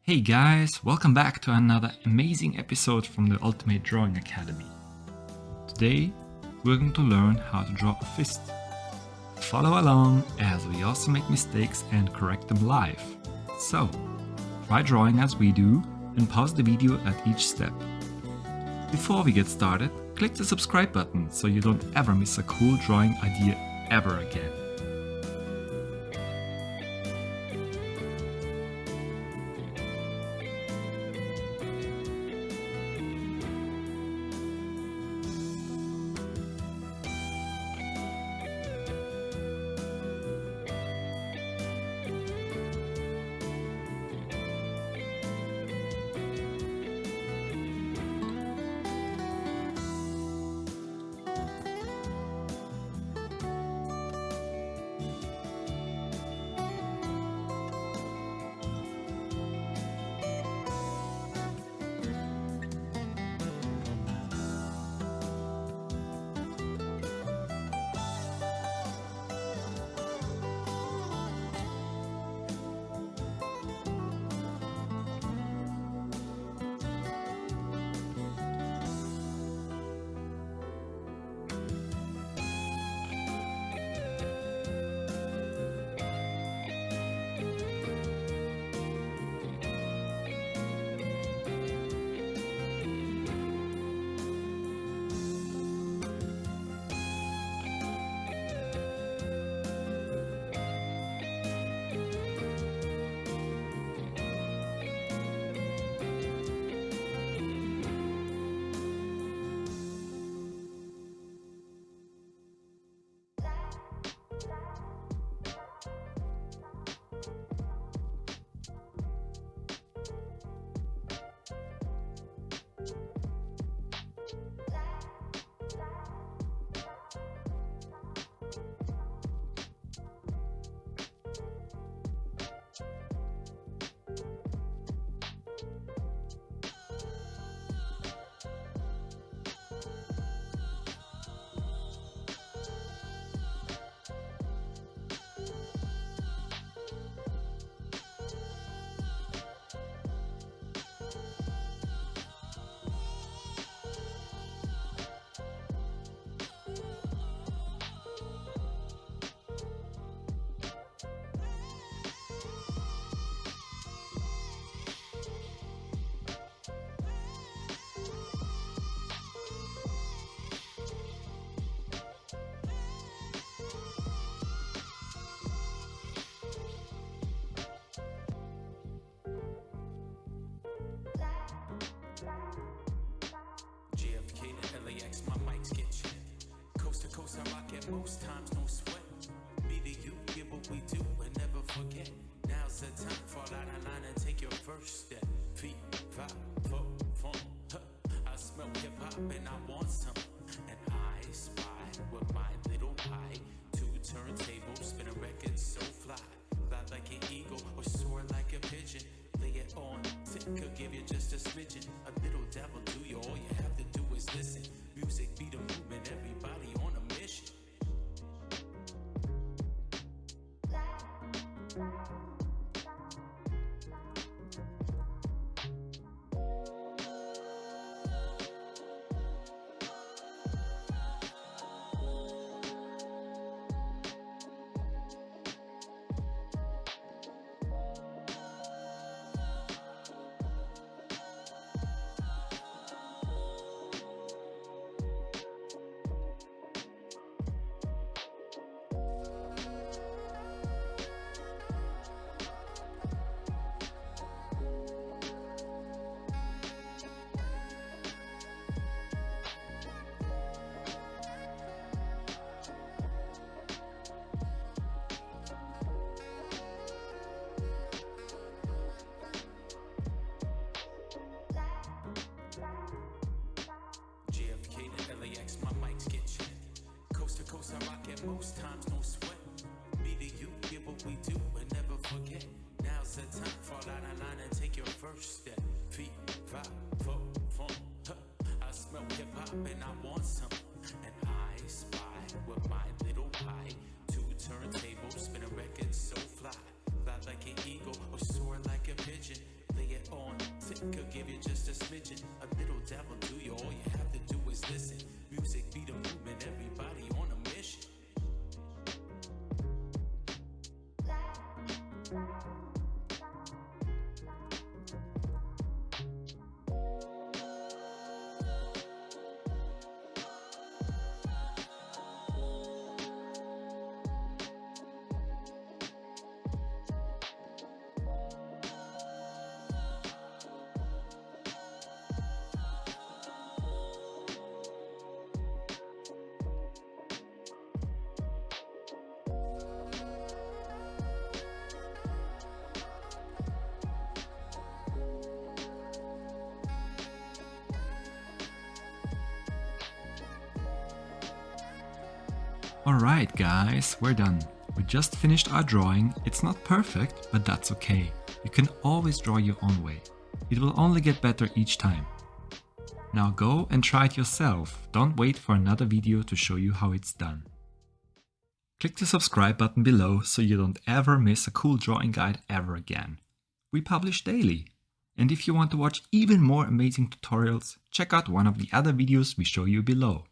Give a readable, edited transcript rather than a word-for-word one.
Hey guys, welcome back to another amazing episode from the Ultimate Drawing Academy. Today, we're going to learn how to draw a fist. Follow along as we also make mistakes and correct them live. So, try drawing as we do and pause the video at each step. Before we get started, click the subscribe button so you don't ever miss a cool drawing idea ever again. JFK to LAX, my mics get checked. Coast to coast, I rock it most times, no sweat. Me to you, get what we do and never forget. Now's the time, fall out of line and take your first step. Feet, 5, 4, funk, huh. I smell hip hop and I want some. And I spy with my little pie. 2 turntables, spin a record so fly. Fly like an eagle or soar like a pigeon. Lay it on thick, could give you just a smidgen. A little devil do you, all you have to do is listen. Music be the movement, everybody on a mission. JFK to LAX, my mics get checked. Coast to coast, I rock it most times, no sweat. Me to you, get what we do and never forget. Now's the time, fall out of line and take your first step. Feet, 5, 4, funk, huh. I smell hip hop and I want some. And I spy with my little pie. 2 turntables, spin a record so fly. Fly like an eagle or soar like a pigeon. Lay it Could give you just a smidgen, a little dabble to you. All you have to do is listen. Music be the movement, everybody on a mission. Alright guys, we're done. We just finished our drawing. It's not perfect, but that's okay. You can always draw your own way. It will only get better each time. Now go and try it yourself. Don't wait for another video to show you how it's done. Click the subscribe button below so you don't ever miss a cool drawing guide ever again. We publish daily. And if you want to watch even more amazing tutorials, check out one of the other videos we show you below.